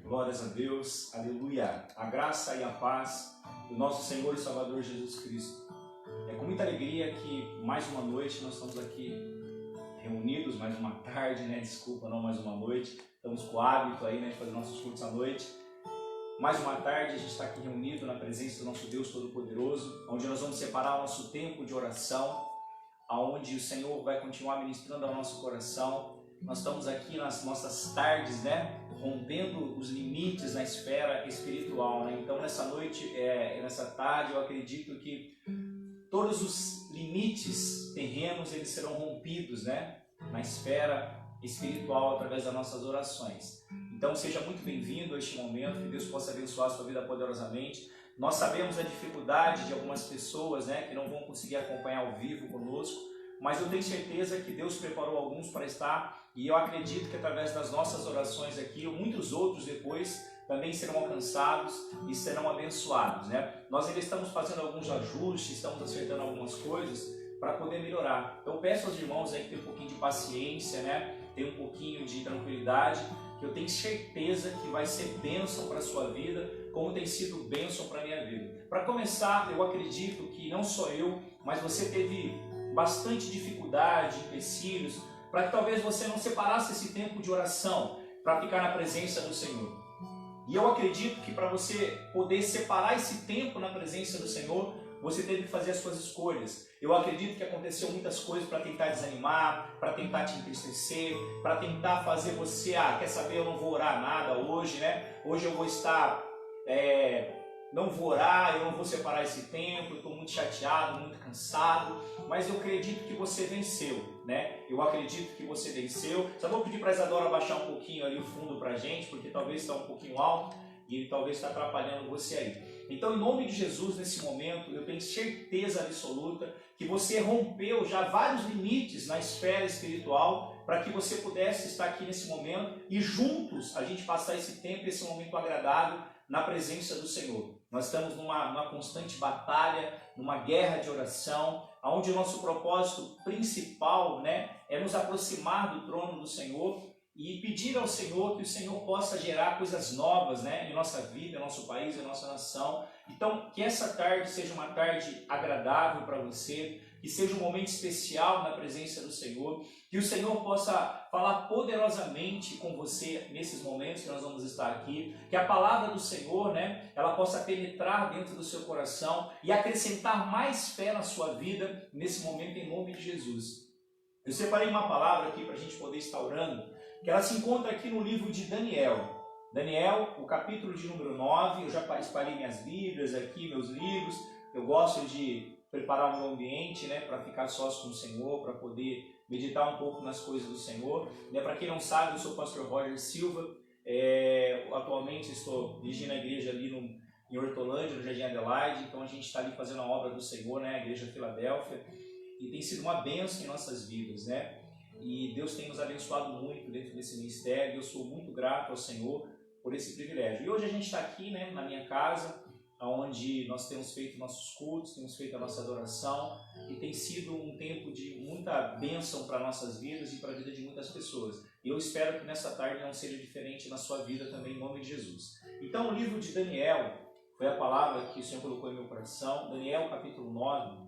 Glórias a Deus, aleluia. A graça e a paz do nosso Senhor e Salvador Jesus Cristo. É com muita alegria que mais uma noite nós estamos aqui reunidos, mais uma tarde, Desculpa, não mais uma noite. Estamos com o hábito aí, de fazer nossos cultos à noite. Mais uma tarde a gente está aqui reunido na presença do nosso Deus Todo-Poderoso, onde nós vamos separar o nosso tempo de oração, aonde o Senhor vai continuar ministrando ao nosso coração. Nós estamos aqui nas nossas tardes, rompendo os limites na esfera espiritual, Então nessa noite, nessa tarde, eu acredito que todos os limites terrenos eles serão rompidos, na esfera espiritual através das nossas orações. Então seja muito bem-vindo a este momento, que Deus possa abençoar a sua vida poderosamente. Nós sabemos a dificuldade de algumas pessoas, que não vão conseguir acompanhar ao vivo conosco, mas eu tenho certeza que Deus preparou alguns para estar, e eu acredito que através das nossas orações aqui, muitos outros depois também serão alcançados e serão abençoados, Nós ainda estamos fazendo alguns ajustes, estamos acertando algumas coisas para poder melhorar. Então peço aos irmãos aí que tenham um pouquinho de paciência, tenham um pouquinho de tranquilidade, que eu tenho certeza que vai ser bênção para a sua vida, como tem sido bênção para a minha vida. Para começar, eu acredito que não só eu, mas você teve bastante dificuldade, empecilhos, para que talvez você não separasse esse tempo de oração para ficar na presença do Senhor. E eu acredito que para você poder separar esse tempo na presença do Senhor, você teve que fazer as suas escolhas. Eu acredito que aconteceu muitas coisas para tentar desanimar, para tentar te entristecer, para tentar fazer você, quer saber, eu não vou orar nada hoje, Hoje eu vou estar, não vou orar, eu não vou separar esse tempo, eu estou muito chateado, muito cansado, mas eu acredito que você venceu, Eu acredito que você venceu. Só vou pedir para a Isadora baixar um pouquinho ali o fundo para a gente, porque talvez está um pouquinho alto e ele talvez está atrapalhando você aí. Então, em nome de Jesus, nesse momento, eu tenho certeza absoluta que você rompeu já vários limites na esfera espiritual para que você pudesse estar aqui nesse momento e juntos a gente passar esse tempo, esse momento agradável na presença do Senhor. Nós estamos numa constante batalha, numa guerra de oração, onde o nosso propósito principal é nos aproximar do trono do Senhor e pedir ao Senhor que o Senhor possa gerar coisas novas em nossa vida, em nosso país, em nossa nação. Então, que essa tarde seja uma tarde agradável para você, que seja um momento especial na presença do Senhor, que o Senhor possa falar poderosamente com você nesses momentos que nós vamos estar aqui, que a palavra do Senhor, ela possa penetrar dentro do seu coração e acrescentar mais fé na sua vida nesse momento, em nome de Jesus. Eu separei uma palavra aqui para a gente poder estar orando, que ela se encontra aqui no livro de Daniel. Daniel, o capítulo de número 9, eu já espalhei minhas Bíblias aqui, meus livros. Eu gosto de preparar o meu ambiente, para ficar sós com o Senhor, para poder meditar um pouco nas coisas do Senhor. Para quem não sabe, eu sou o pastor Roger Silva. Atualmente estou dirigindo a igreja ali em Hortolândia, no Jardim Adelaide. Então a gente está ali fazendo a obra do Senhor, a Igreja Filadélfia. E tem sido uma bênção em nossas vidas, E Deus tem nos abençoado muito dentro desse ministério. Eu sou muito grato ao Senhor por esse privilégio. E hoje a gente está aqui, na minha casa, onde nós temos feito nossos cultos, temos feito a nossa adoração, e tem sido um tempo de muita bênção para nossas vidas e para a vida de muitas pessoas. E eu espero que nessa tarde não seja diferente na sua vida também, em nome de Jesus. Então, o livro de Daniel foi a palavra que o Senhor colocou em meu coração. Daniel, capítulo 9,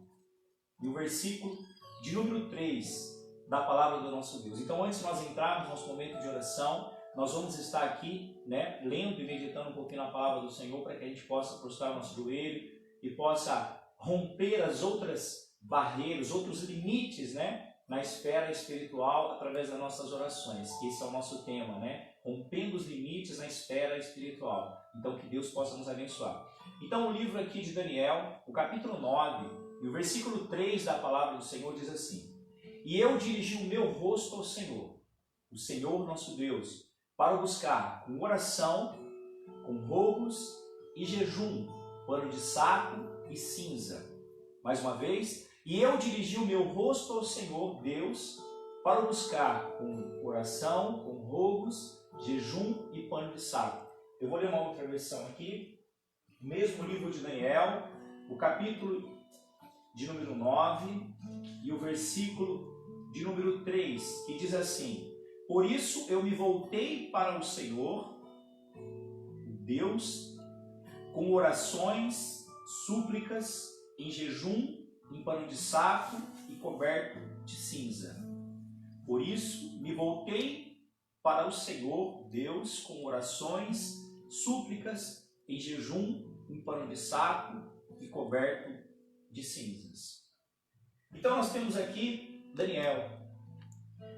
e o versículo de número 3 da palavra do nosso Deus. Então, antes de nós entrarmos no nosso momento de oração, nós vamos estar aqui, lendo e meditando um pouquinho na palavra do Senhor, para que a gente possa prostrar o nosso joelho e possa romper as outras barreiras, outros limites, na esfera espiritual através das nossas orações. Esse é o nosso tema, rompendo os limites na esfera espiritual. Então, que Deus possa nos abençoar. Então, o livro aqui de Daniel, o capítulo 9, e o versículo 3 da palavra do Senhor diz assim: E eu dirigi o meu rosto ao Senhor, o Senhor nosso Deus, para o buscar com oração, com rogos e jejum, pano de saco e cinza. Mais uma vez, e eu dirigi o meu rosto ao Senhor Deus, para o buscar com oração, com rogos, jejum e pano de saco. Eu vou ler uma outra versão aqui, mesmo livro de Daniel, o capítulo de número 9 e o versículo de número 3, que diz assim: Por isso eu me voltei para o Senhor Deus com orações, súplicas, em jejum, em pano de saco e coberto de cinza. Por isso me voltei para o Senhor Deus com orações, súplicas, em jejum, em pano de saco e coberto de cinzas. Então nós temos aqui Daniel.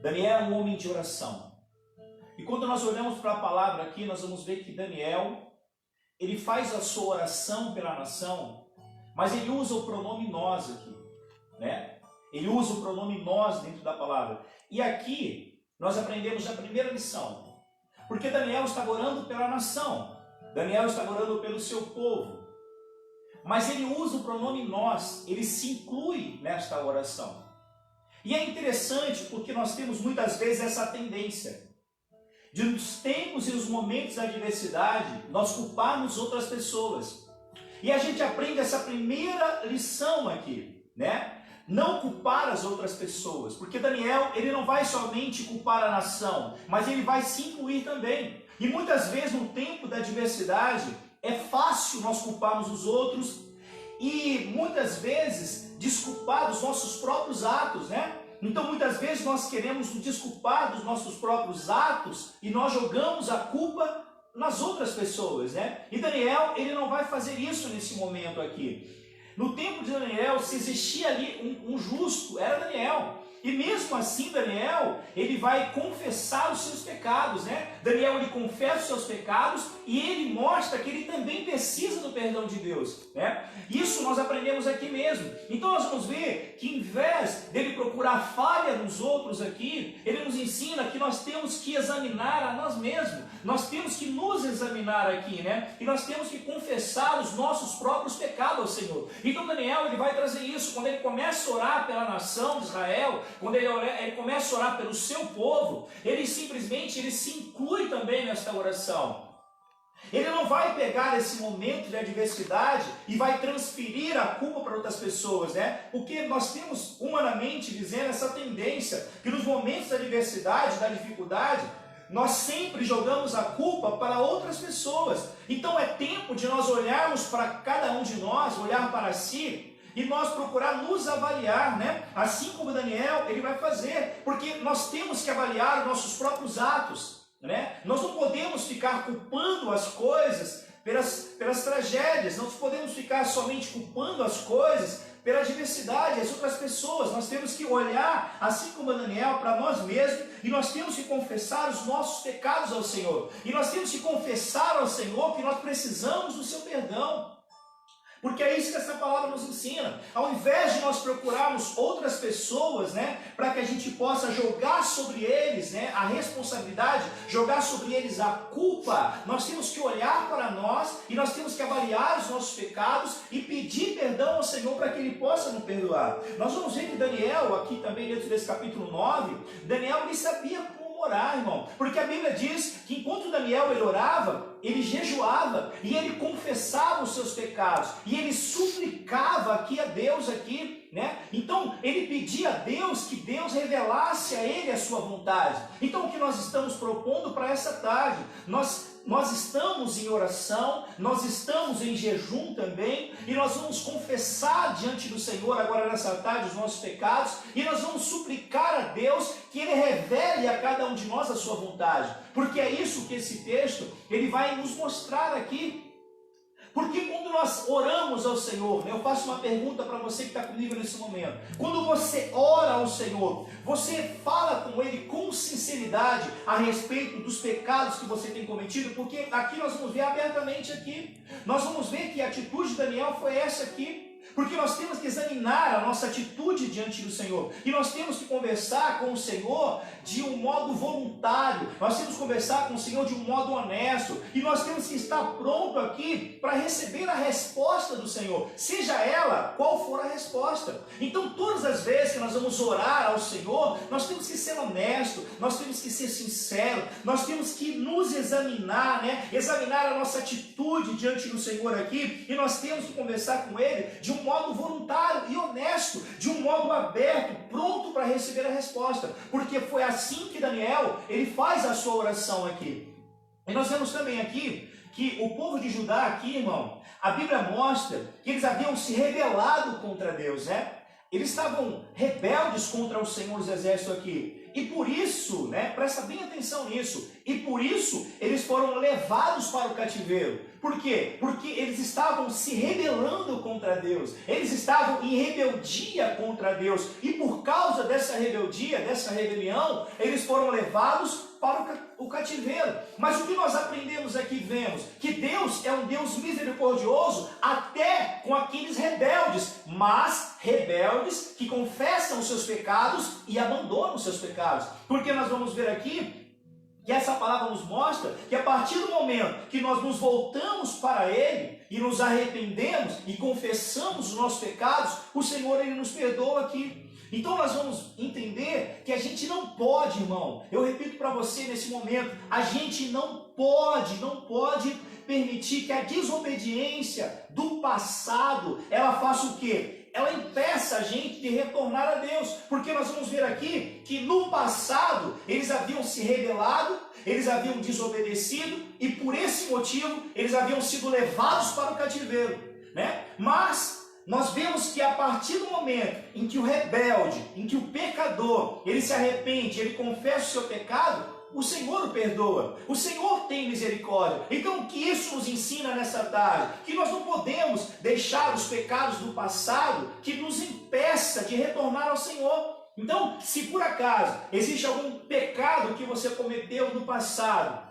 Daniel é um homem de oração. E quando nós olhamos para a palavra aqui, nós vamos ver que Daniel, ele faz a sua oração pela nação, mas ele usa o pronome nós aqui, né? Ele usa o pronome nós dentro da palavra. E aqui nós aprendemos a primeira lição, porque Daniel estava orando pela nação, Daniel estava orando pelo seu povo, mas ele usa o pronome nós, ele se inclui nesta oração. E é interessante porque nós temos muitas vezes essa tendência de nos tempos e nos momentos da adversidade nós culparmos outras pessoas. E a gente aprende essa primeira lição aqui, né? Não culpar as outras pessoas, porque Daniel, ele não vai somente culpar a nação, mas ele vai se incluir também. E muitas vezes no tempo da adversidade é fácil nós culparmos os outros e muitas vezes desculpar dos nossos próprios atos, né? Então muitas vezes nós queremos nos desculpar dos nossos próprios atos e nós jogamos a culpa nas outras pessoas, né? E Daniel, ele não vai fazer isso nesse momento aqui. No tempo de Daniel, se existia ali um justo, era Daniel. E mesmo assim, Daniel, ele vai confessar os seus pecados, né? Daniel, ele confessa os seus pecados e ele mostra que ele também precisa do perdão de Deus, né? Isso nós aprendemos aqui mesmo. Então nós vamos ver que em vez dele procurar falha nos outros aqui, ele nos ensina que nós temos que examinar a nós mesmos. Nós temos que nos examinar aqui, né? E nós temos que confessar os nossos próprios pecados ao Senhor. Então Daniel, ele vai trazer isso quando ele começa a orar pela nação de Israel, quando ele começa a orar pelo seu povo, ele simplesmente se inclui também nesta oração. Ele não vai pegar esse momento de adversidade e vai transferir a culpa para outras pessoas, né? Porque nós temos humanamente dizendo essa tendência que nos momentos da adversidade, da dificuldade, nós sempre jogamos a culpa para outras pessoas. Então é tempo de nós olharmos para cada um de nós, olhar para si e nós procurar nos avaliar, né? Assim como Daniel, ele vai fazer, porque nós temos que avaliar os nossos próprios atos, né? Nós não podemos ficar culpando as coisas pelas tragédias, não podemos ficar somente culpando as coisas pela adversidade, as outras pessoas. Nós temos que olhar, assim como Daniel, para nós mesmos e nós temos que confessar os nossos pecados ao Senhor. E nós temos que confessar ao Senhor que nós precisamos do seu perdão. Porque é isso que essa palavra nos ensina. Ao invés de nós procurarmos outras pessoas, né, para que a gente possa jogar sobre eles, né, a responsabilidade, jogar sobre eles a culpa, nós temos que olhar para nós e nós temos que avaliar os nossos pecados e pedir perdão ao Senhor para que Ele possa nos perdoar. Nós vamos ver que Daniel, aqui também dentro desse capítulo 9, Daniel ele sabia como orar, irmão. Porque a Bíblia diz que enquanto Daniel ele orava, ele jejuava e ele confessava os seus pecados e ele suplicava aqui a Deus aqui, né? Então ele pedia a Deus que Deus revelasse a ele a sua vontade. Então o que nós estamos propondo para essa tarde? Nós estamos em oração, nós estamos em jejum também, e nós vamos confessar diante do Senhor agora nessa tarde os nossos pecados, e nós vamos suplicar a Deus que Ele revele a cada um de nós a sua vontade, porque é isso que esse texto ele vai nos mostrar aqui. Porque quando nós oramos ao Senhor, eu faço uma pergunta para você que está comigo nesse momento. Quando você ora ao Senhor, você fala com Ele com sinceridade a respeito dos pecados que você tem cometido? Porque aqui nós vamos ver abertamente aqui. Nós vamos ver que a atitude de Daniel foi essa aqui. Porque nós temos que examinar a nossa atitude diante do Senhor. E nós temos que conversar com o Senhor de um modo voluntário. Nós temos que conversar com o Senhor de um modo honesto. E nós temos que estar pronto aqui para receber a resposta do Senhor. Seja ela qual for a resposta. Então todas as vezes que nós vamos orar ao Senhor, nós temos que ser honestos. Nós temos que ser sinceros. Nós temos que nos examinar, né? Examinar a nossa atitude diante do Senhor aqui. E nós temos que conversar com Ele de um modo voluntário e honesto, de um modo aberto, pronto para receber a resposta, porque foi assim que Daniel, ele faz a sua oração aqui. E nós vemos também aqui que o povo de Judá aqui, irmão, a Bíblia mostra que eles haviam se rebelado contra Deus, né? Eles estavam rebeldes contra o Senhor dos Exércitos aqui. E por isso, né, presta bem atenção nisso, e por isso eles foram levados para o cativeiro. Por quê? Porque eles estavam se rebelando contra Deus, eles estavam em rebeldia contra Deus, e por causa dessa rebeldia, dessa rebelião, eles foram levados para o cativeiro. Mas o que nós aprendemos aqui, vemos que Deus é um Deus misericordioso até com aqueles rebeldes, mas rebeldes que confessam os seus pecados e abandonam os seus pecados. Porque nós vamos ver aqui que essa palavra nos mostra que a partir do momento que nós nos voltamos para Ele e nos arrependemos e confessamos os nossos pecados, o Senhor Ele nos perdoa aqui. Então nós vamos entender que a gente não pode, irmão, eu repito para você nesse momento, a gente não pode permitir que a desobediência do passado, ela faça o quê? Ela impeça a gente de retornar a Deus, porque nós vamos ver aqui que no passado eles haviam se rebelado, eles haviam desobedecido e por esse motivo eles haviam sido levados para o cativeiro, né? Mas nós vemos que a partir do momento em que o rebelde, em que o pecador, ele se arrepende, ele confessa o seu pecado, o Senhor o perdoa, o Senhor tem misericórdia. Então o que isso nos ensina nessa tarde? Que nós não podemos deixar os pecados do passado que nos impeça de retornar ao Senhor. Então, se por acaso existe algum pecado que você cometeu no passado,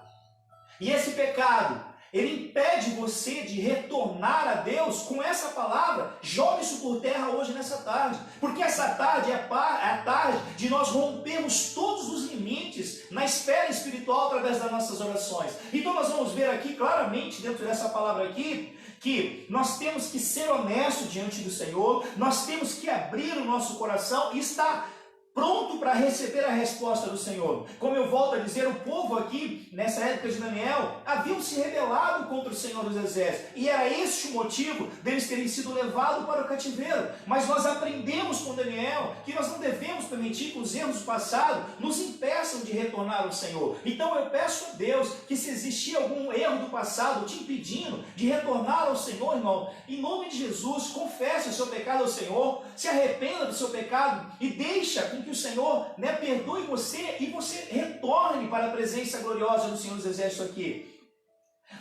e esse pecado ele impede você de retornar a Deus, com essa palavra, jogue isso por terra hoje nessa tarde. Porque essa tarde é a tarde de nós rompermos todos os limites na esfera espiritual através das nossas orações. Então nós vamos ver aqui claramente, dentro dessa palavra aqui, que nós temos que ser honestos diante do Senhor, nós temos que abrir o nosso coração e estar pronto para receber a resposta do Senhor. Como eu volto a dizer, o povo aqui, nessa época de Daniel, haviam se rebelado contra o Senhor dos Exércitos, e era este o motivo deles terem sido levados para o cativeiro. Mas nós aprendemos com Daniel que nós não devemos permitir que os erros do passado nos impeçam de retornar ao Senhor. Então eu peço a Deus que, se existir algum erro do passado te impedindo de retornar ao Senhor, irmão, em nome de Jesus, confesse o seu pecado ao Senhor, se arrependa do seu pecado e deixa com que o Senhor, né, perdoe você e você retorne para a presença gloriosa do Senhor dos Exércitos aqui.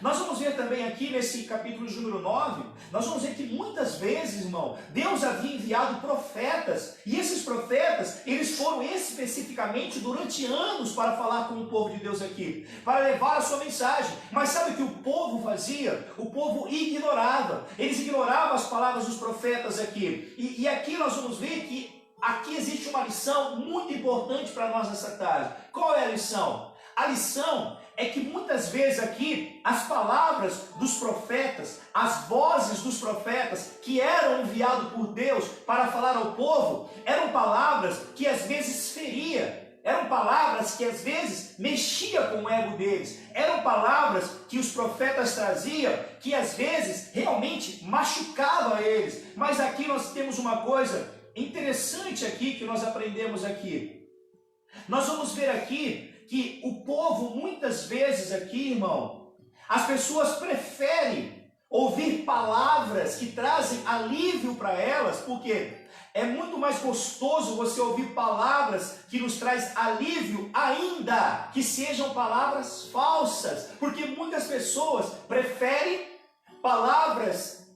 Nós vamos ver também aqui nesse capítulo de número 9, nós vamos ver que muitas vezes, irmão, Deus havia enviado profetas, e esses profetas, eles foram especificamente durante anos para falar com o povo de Deus aqui, para levar a sua mensagem. Mas sabe o que o povo fazia? O povo ignorava, eles ignoravam as palavras dos profetas aqui. E aqui nós vamos ver que aqui existe uma lição muito importante para nós nessa tarde. Qual é a lição? A lição é que muitas vezes aqui as palavras dos profetas, as vozes dos profetas que eram enviados por Deus para falar ao povo, eram palavras que às vezes feria, eram palavras que às vezes mexia com o ego deles, eram palavras que os profetas traziam que às vezes realmente machucavam a eles. Mas aqui nós temos uma coisa interessante aqui que nós aprendemos aqui. Nós vamos ver aqui que o povo muitas vezes aqui, irmão, as pessoas preferem ouvir palavras que trazem alívio para elas, porque é muito mais gostoso você ouvir palavras que nos traz alívio, ainda que sejam palavras falsas, porque muitas pessoas preferem palavras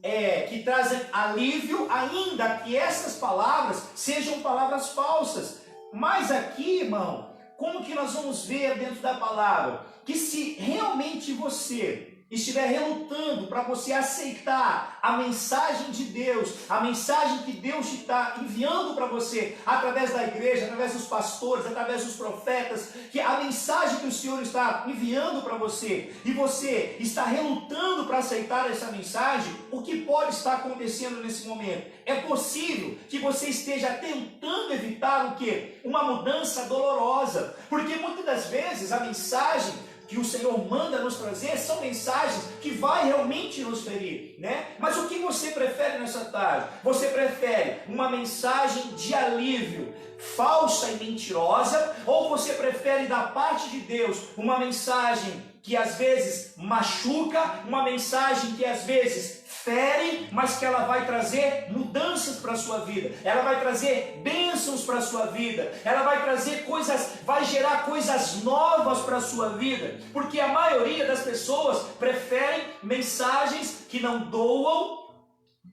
que trazem alívio, ainda que essas palavras sejam palavras falsas. Mas aqui, irmão, como que nós vamos ver dentro da palavra? Que se realmente você estiver relutando para você aceitar a mensagem de Deus, a mensagem que Deus está enviando para você, através da igreja, através dos pastores, através dos profetas, que a mensagem que o Senhor está enviando para você, e você está relutando para aceitar essa mensagem, o que pode estar acontecendo nesse momento? É possível que você esteja tentando evitar o quê? Uma mudança dolorosa, porque muitas das vezes a mensagem que o Senhor manda nos trazer são mensagens que vai realmente nos ferir, né? Mas o que você prefere nessa tarde? Você prefere uma mensagem de alívio falsa e mentirosa, ou você prefere da parte de Deus uma mensagem que às vezes machuca, uma mensagem que às vezes fere, mas que ela vai trazer mudanças para a sua vida, ela vai trazer bênçãos para a sua vida, ela vai trazer coisas, vai gerar coisas novas para a sua vida, porque a maioria das pessoas preferem mensagens que não doam,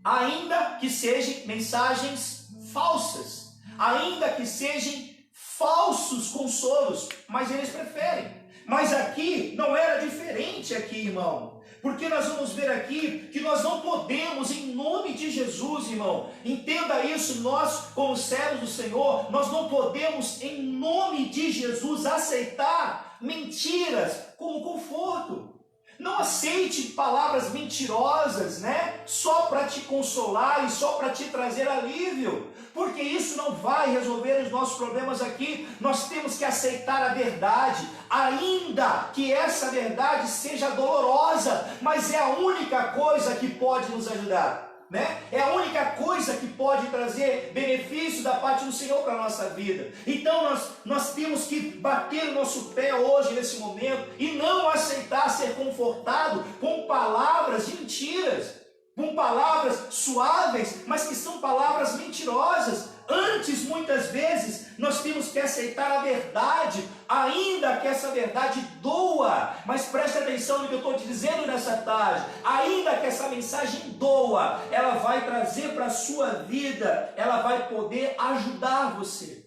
ainda que sejam mensagens falsas, ainda que sejam falsos consolos, mas eles preferem. Mas aqui não era diferente aqui, irmão. Porque nós vamos ver aqui que nós não podemos, em nome de Jesus, irmão, entenda isso, nós como servos do Senhor, nós não podemos, em nome de Jesus, aceitar mentiras como conforto. Não aceite palavras mentirosas, né? Só para te consolar e só para te trazer alívio, porque isso não vai resolver os nossos problemas aqui. Nós temos que aceitar a verdade, ainda que essa verdade seja dolorosa, mas é a única coisa que pode nos ajudar, né? É a única coisa que pode trazer benefício da parte do Senhor para a nossa vida. Então nós temos que bater o nosso pé hoje, nesse momento, e não aceitar ser confortado com palavras de mentiras, com palavras suaves, mas que são palavras mentirosas. Antes, muitas vezes, nós temos que aceitar a verdade, ainda que essa verdade doa. Mas preste atenção no que eu estou te dizendo nessa tarde. Ainda que essa mensagem doa, ela vai trazer para a sua vida, ela vai poder ajudar você.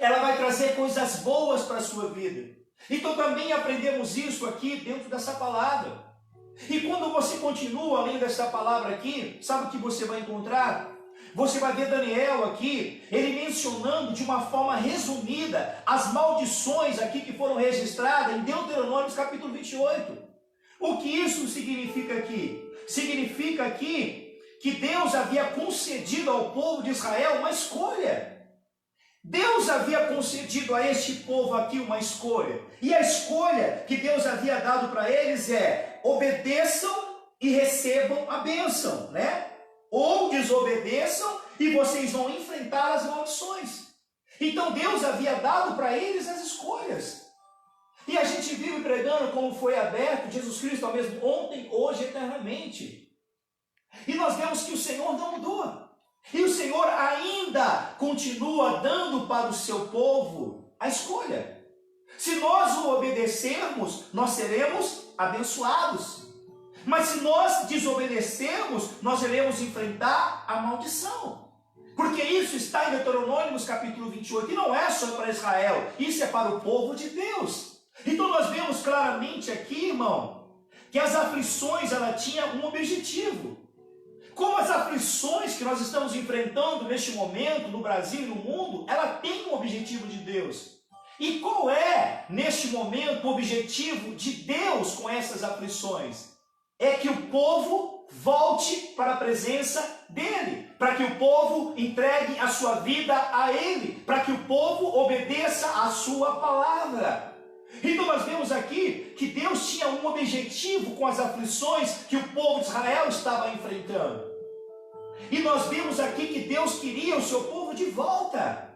Ela vai trazer coisas boas para a sua vida. Então também aprendemos isso aqui dentro dessa palavra. E quando você continua além dessa palavra aqui, sabe o que você vai encontrar? Você vai ver Daniel aqui, ele mencionando de uma forma resumida as maldições aqui que foram registradas em Deuteronômio capítulo 28. O que isso significa aqui? Significa aqui que Deus havia concedido ao povo de Israel uma escolha. Deus havia concedido a este povo aqui uma escolha. E a escolha que Deus havia dado para eles é: obedeçam e recebam a bênção, né? Ou desobedeçam e vocês vão enfrentar as maldições. Então Deus havia dado para eles as escolhas. E a gente vive pregando como foi aberto Jesus Cristo ao mesmo ontem, hoje, eternamente. E nós vemos que o Senhor não mudou. E o Senhor ainda continua dando para o seu povo a escolha. Se nós o obedecermos, nós seremos abençoados. Mas se nós desobedecermos, nós iremos enfrentar a maldição. Porque isso está em Deuteronômio capítulo 28, e não é só para Israel, isso é para o povo de Deus. Então nós vemos claramente aqui, irmão, que as aflições, ela tinha um objetivo. Como as aflições que nós estamos enfrentando neste momento, no Brasil e no mundo, ela tem um objetivo de Deus. E qual é, neste momento, o objetivo de Deus com essas aflições? É que o povo volte para a presença dele, para que o povo entregue a sua vida a ele, para que o povo obedeça a sua palavra. Então nós vemos aqui que Deus tinha um objetivo com as aflições que o povo de Israel estava enfrentando. E nós vemos aqui que Deus queria o seu povo de volta.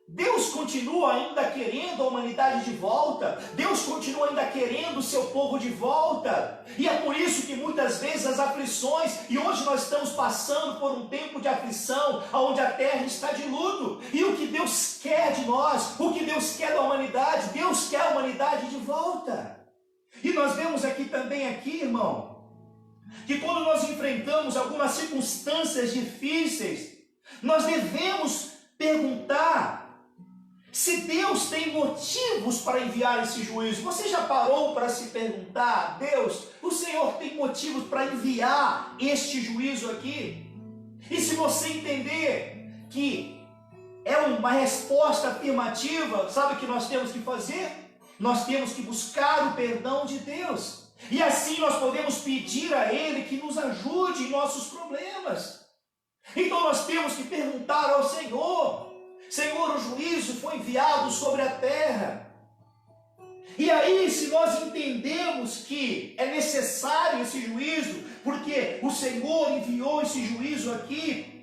Deus continua ainda querendo a humanidade de volta. Deus continua ainda querendo o seu povo de volta. E é por isso que muitas vezes as aflições, e hoje nós estamos passando por um tempo de aflição, onde a terra está de luto. E o que Deus quer de nós, o que Deus quer da humanidade, Deus quer a humanidade de volta. E nós vemos aqui também, irmão, que quando nós enfrentamos algumas circunstâncias difíceis, nós devemos perguntar se Deus tem motivos para enviar esse juízo. Você já parou para se perguntar: Deus, o Senhor tem motivos para enviar este juízo aqui? E se você entender que é uma resposta afirmativa, sabe o que nós temos que fazer? Nós temos que buscar o perdão de Deus. E assim nós podemos pedir a Ele que nos ajude em nossos problemas. Então nós temos que perguntar ao Senhor: Senhor, o juízo foi enviado sobre a terra. E aí, se nós entendemos que é necessário esse juízo, porque o Senhor enviou esse juízo aqui,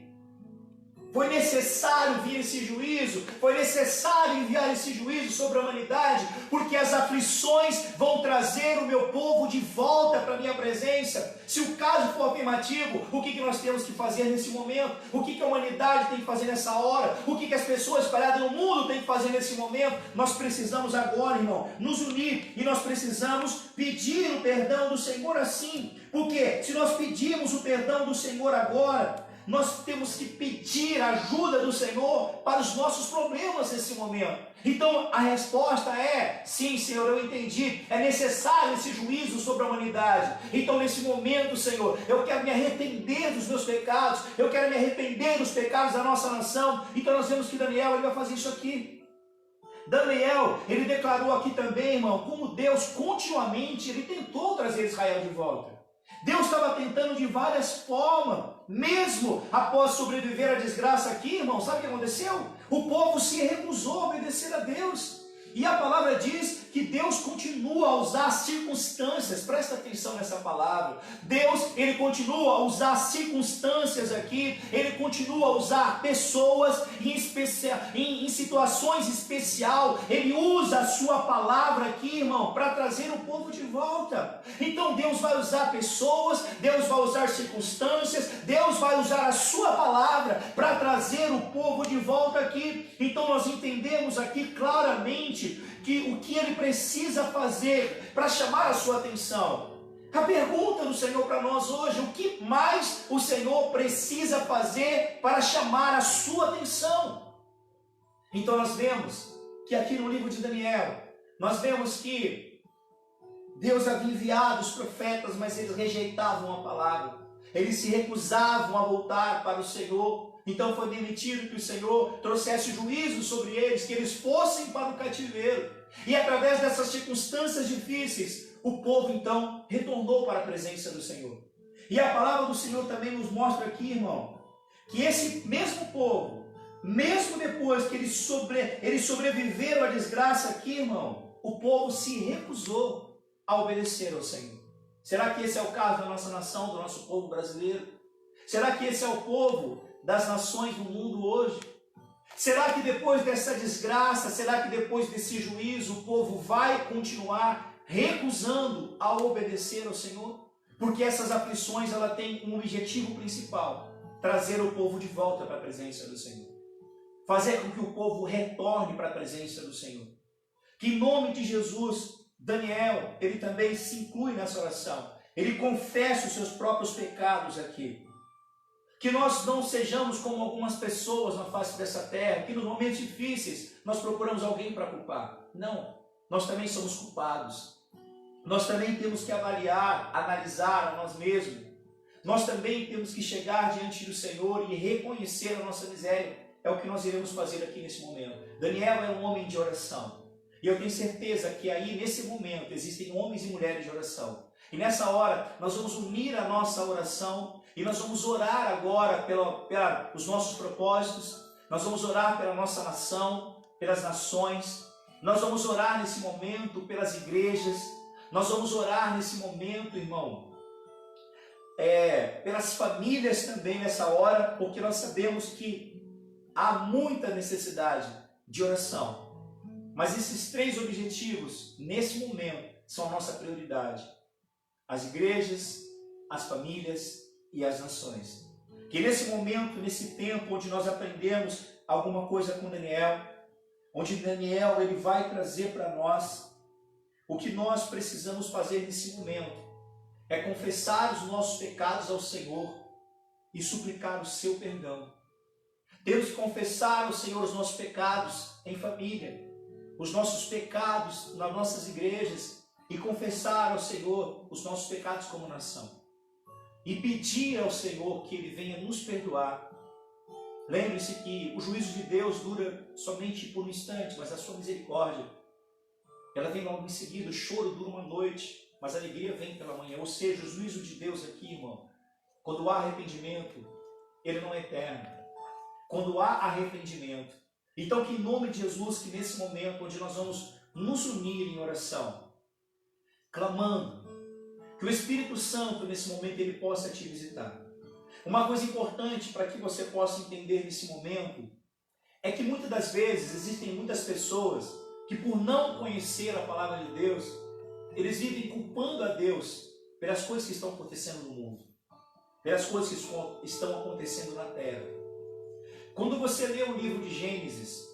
foi necessário vir esse juízo, foi necessário enviar esse juízo sobre a humanidade, porque as aflições vão trazer o meu povo de volta para a minha presença. Se o caso for afirmativo, o que nós temos que fazer nesse momento? O que a humanidade tem que fazer nessa hora? O que as pessoas espalhadas no mundo têm que fazer nesse momento? Nós precisamos agora, irmão, nos unir, e nós precisamos pedir o perdão do Senhor assim, porque se nós pedirmos o perdão do Senhor agora, nós temos que pedir a ajuda do Senhor para os nossos problemas nesse momento. Então a resposta é: sim, Senhor, eu entendi, é necessário esse juízo sobre a humanidade. Então nesse momento, Senhor, eu quero me arrepender dos meus pecados, eu quero me arrepender dos pecados da nossa nação. Então nós vemos que Daniel, ele vai fazer isso aqui. Daniel, ele declarou aqui também, irmão, como Deus continuamente, ele tentou trazer Israel de volta. Deus estava tentando de várias formas, mesmo após sobreviver à desgraça aqui, irmão. Sabe o que aconteceu? O povo se recusou a obedecer a Deus. E a palavra diz que Deus continua a usar circunstâncias. Presta atenção nessa palavra. Deus, ele continua a usar circunstâncias aqui. Ele continua a usar pessoas em situações especiais. Ele usa a sua palavra aqui, irmão, para trazer o povo de volta. Então Deus vai usar pessoas, Deus vai usar circunstâncias, Deus vai usar a sua palavra para trazer o povo de volta aqui. Então nós entendemos aqui claramente que o que ele precisa fazer para chamar a sua atenção. A pergunta do Senhor para nós hoje: o que mais o Senhor precisa fazer para chamar a sua atenção? Então nós vemos que aqui no livro de Daniel, nós vemos que Deus havia enviado os profetas, mas eles rejeitavam a palavra, eles se recusavam a voltar para o Senhor. Então foi permitido que o Senhor trouxesse juízo sobre eles, que eles fossem para o cativeiro. E através dessas circunstâncias difíceis, o povo então retornou para a presença do Senhor. E a palavra do Senhor também nos mostra aqui, irmão, que esse mesmo povo, mesmo depois que eles sobreviveram à desgraça aqui, irmão, o povo se recusou a obedecer ao Senhor. Será que esse é o caso da nossa nação, do nosso povo brasileiro? Será que esse é o povo das nações do mundo hoje? Será que depois dessa desgraça, será que depois desse juízo, o povo vai continuar recusando a obedecer ao Senhor? Porque essas aflições, ela tem um objetivo principal: trazer o povo de volta para a presença do Senhor, fazer com que o povo retorne para a presença do Senhor. Que em nome de Jesus, Daniel, ele também se inclui nessa oração, ele confessa os seus próprios pecados aqui. Que nós não sejamos como algumas pessoas na face dessa terra, que nos momentos difíceis nós procuramos alguém para culpar. Não, nós também somos culpados. Nós também temos que avaliar, analisar a nós mesmos. Nós também temos que chegar diante do Senhor e reconhecer a nossa miséria. É o que nós iremos fazer aqui nesse momento. Daniel é um homem de oração. E eu tenho certeza que aí, nesse momento, existem homens e mulheres de oração. E nessa hora, nós vamos unir a nossa oração e nós vamos orar agora pelos nossos propósitos, nós vamos orar pela nossa nação, pelas nações, nós vamos orar nesse momento pelas igrejas, nós vamos orar nesse momento, irmão, pelas famílias também nessa hora, porque nós sabemos que há muita necessidade de oração. Mas esses três objetivos, nesse momento, são a nossa prioridade: as igrejas, as famílias e as nações. Que nesse momento, nesse tempo onde nós aprendemos alguma coisa com Daniel, onde Daniel ele vai trazer para nós o que nós precisamos fazer nesse momento, é confessar os nossos pecados ao Senhor e suplicar o seu perdão. Temos que confessar ao Senhor os nossos pecados em família, os nossos pecados nas nossas igrejas, e confessar ao Senhor os nossos pecados como nação. E pedir ao Senhor que Ele venha nos perdoar. Lembre-se que o juízo de Deus dura somente por um instante, mas a sua misericórdia, ela vem logo em seguida. O choro dura uma noite, mas a alegria vem pela manhã. Ou seja, o juízo de Deus aqui, irmão, quando há arrependimento, ele não é eterno. Quando há arrependimento. Então que em nome de Jesus, que nesse momento onde nós vamos nos unir em oração, clamando, que o Espírito Santo nesse momento ele possa te visitar. Uma coisa importante para que você possa entender nesse momento é que muitas das vezes existem muitas pessoas que por não conhecer a palavra de Deus, eles vivem culpando a Deus pelas coisas que estão acontecendo no mundo, pelas coisas que estão acontecendo na terra. Quando você lê o livro de Gênesis,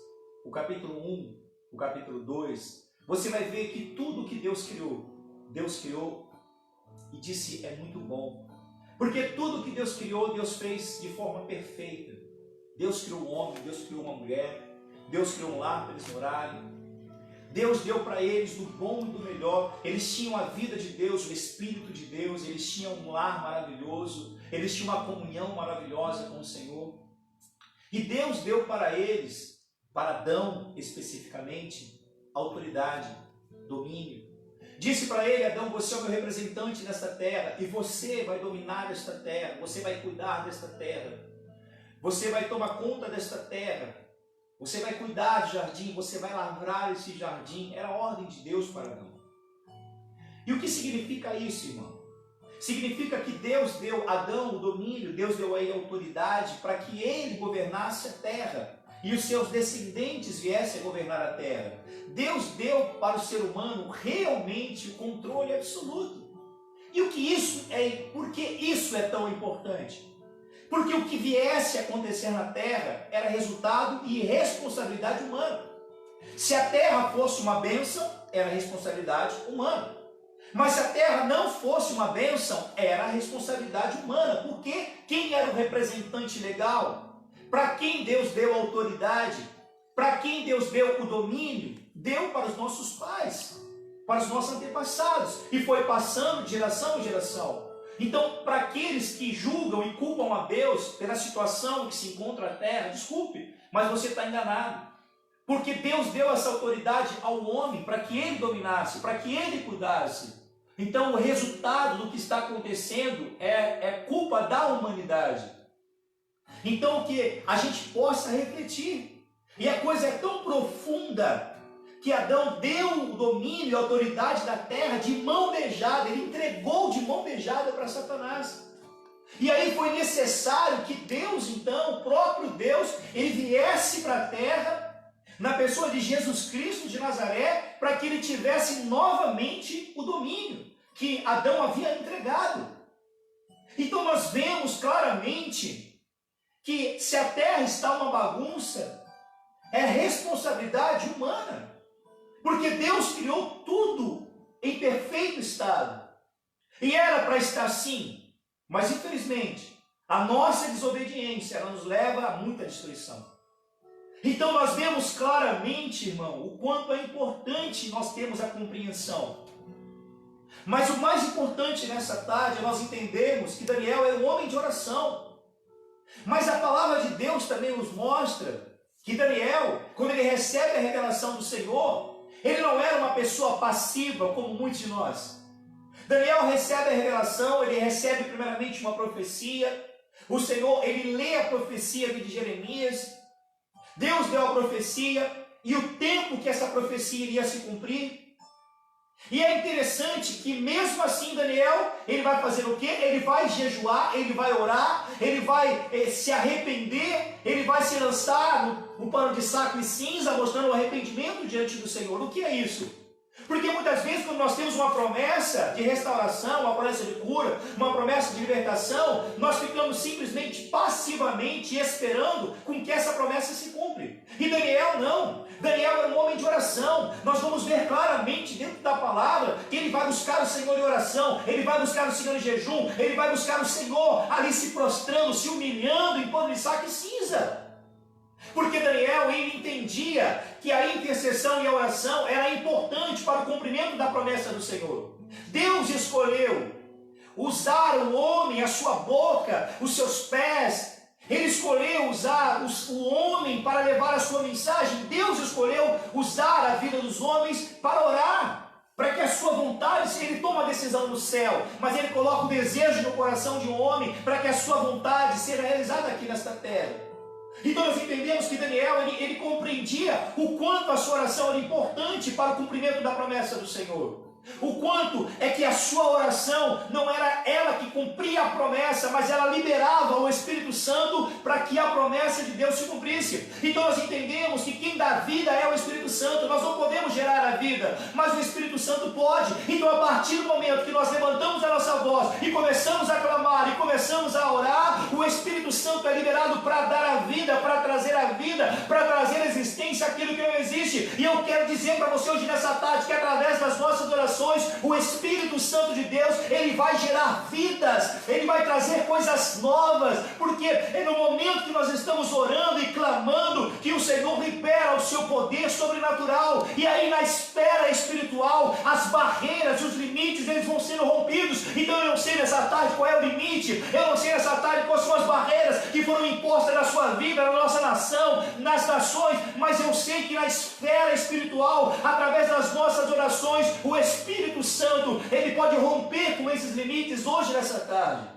o capítulo 1, o capítulo 2, você vai ver que tudo que Deus criou e disse é muito bom. Porque tudo que Deus criou, Deus fez de forma perfeita. Deus criou um homem, Deus criou uma mulher, Deus criou um lar para eles morarem. Deus deu para eles do bom e do melhor. Eles tinham a vida de Deus, o Espírito de Deus, eles tinham um lar maravilhoso, eles tinham uma comunhão maravilhosa com o Senhor. E Deus deu para eles, para Adão especificamente, autoridade, domínio. Disse para ele: Adão, você é o meu representante nesta terra, e você vai dominar esta terra, você vai cuidar desta terra, você vai tomar conta desta terra, você vai cuidar do jardim, você vai lavrar esse jardim. Era a ordem de Deus para Adão. E o que significa isso, irmão? Significa que Deus deu a Adão o domínio, Deus deu a ele a autoridade para que ele governasse a terra e os seus descendentes viessem a governar a terra. Deus deu para o ser humano realmente o controle absoluto. E o que isso é? Por que isso é tão importante? Porque o que viesse a acontecer na terra era resultado e responsabilidade humana. Se a terra fosse uma bênção, era responsabilidade humana. Mas se a terra não fosse uma bênção, era responsabilidade humana. Porque quem era o representante legal? Para quem Deus deu a autoridade? Para quem Deus deu o domínio? Deu para os nossos pais, para os nossos antepassados. E foi passando de geração em geração. Então, para aqueles que julgam e culpam a Deus pela situação em que se encontra a terra, desculpe, mas você está enganado. Porque Deus deu essa autoridade ao homem para que ele dominasse, para que ele cuidasse. Então, o resultado do que está acontecendo é culpa da humanidade. Então, que a gente possa refletir. E a coisa é tão profunda que Adão deu o domínio e a autoridade da terra de mão beijada. Ele entregou de mão beijada para Satanás. E aí foi necessário que Deus, então, o próprio Deus, ele viesse para a terra, na pessoa de Jesus Cristo de Nazaré, para que ele tivesse novamente o domínio que Adão havia entregado. Então nós vemos claramente que se a terra está uma bagunça, é responsabilidade humana. Porque Deus criou tudo em perfeito estado. E era para estar assim. Mas infelizmente, a nossa desobediência, ela nos leva a muita destruição. Então nós vemos claramente, irmão, o quanto é importante nós termos a compreensão. Mas o mais importante nessa tarde é nós entendermos que Daniel era um homem de oração. Mas a palavra de Deus também nos mostra que Daniel, quando ele recebe a revelação do Senhor, ele não era uma pessoa passiva como muitos de nós. Daniel recebe a revelação, ele recebe primeiramente uma profecia. O Senhor, ele lê a profecia de Jeremias. Deus deu a profecia e o tempo que essa profecia iria se cumprir. E é interessante que mesmo assim Daniel, ele vai fazer o quê? Ele vai jejuar, ele vai orar, ele vai se arrepender, ele vai se lançar no pano de saco e cinza, mostrando o arrependimento diante do Senhor. O que é isso? Porque muitas vezes quando nós temos uma promessa de restauração, uma promessa de cura, uma promessa de libertação, nós ficamos simplesmente passivamente esperando com que essa promessa se cumpra. E Daniel não. Daniel era um homem de oração. Nós vamos ver claramente dentro da palavra que ele vai buscar o Senhor em oração, ele vai buscar o Senhor em jejum, ele vai buscar o Senhor ali se prostrando, se humilhando em pano de saco e cinza. Porque Daniel, ele entendia que a intercessão e a oração era importante para o cumprimento da promessa do Senhor. Deus escolheu usar o homem, a sua boca, os seus pés. Ele escolheu usar o homem para levar a sua mensagem. Deus escolheu usar a vida dos homens para orar, para que a sua vontade, se ele toma a decisão no céu, mas ele coloca o desejo no coração de um homem para que a sua vontade seja realizada aqui nesta terra. Então nós entendemos que Daniel, ele compreendia o quanto a sua oração era importante para o cumprimento da promessa do Senhor. O quanto é que a sua oração não era ela que cumpria a promessa, mas ela liberava o Espírito Santo para que a promessa de Deus se cumprisse. Então nós entendemos que quem dá vida é o Espírito Santo. Nós não podemos gerar a vida, mas o Espírito Santo pode. Então a partir do momento que nós levantamos a nossa voz e começamos a clamar e começamos a orar, o Espírito Santo é liberado para dar a vida, para trazer a vida, para trazer a existência aquilo que não existe. E eu quero dizer para você hoje nessa tarde que através das nossas orações, o Espírito Santo de Deus, ele vai gerar vidas, ele vai trazer coisas novas, porque é no momento que nós estamos orando e clamando que o Senhor libera o seu poder sobrenatural, e aí na esfera espiritual, as barreiras, os limites, eles vão sendo rompidos. Então eu não sei nessa tarde qual é o limite, eu não sei nessa tarde quais são as barreiras que foram impostas na sua vida, na nossa nação, nas nações, mas eu sei que na esfera espiritual, através das nossas orações, o Espírito Santo, ele pode romper com esses limites hoje nessa tarde.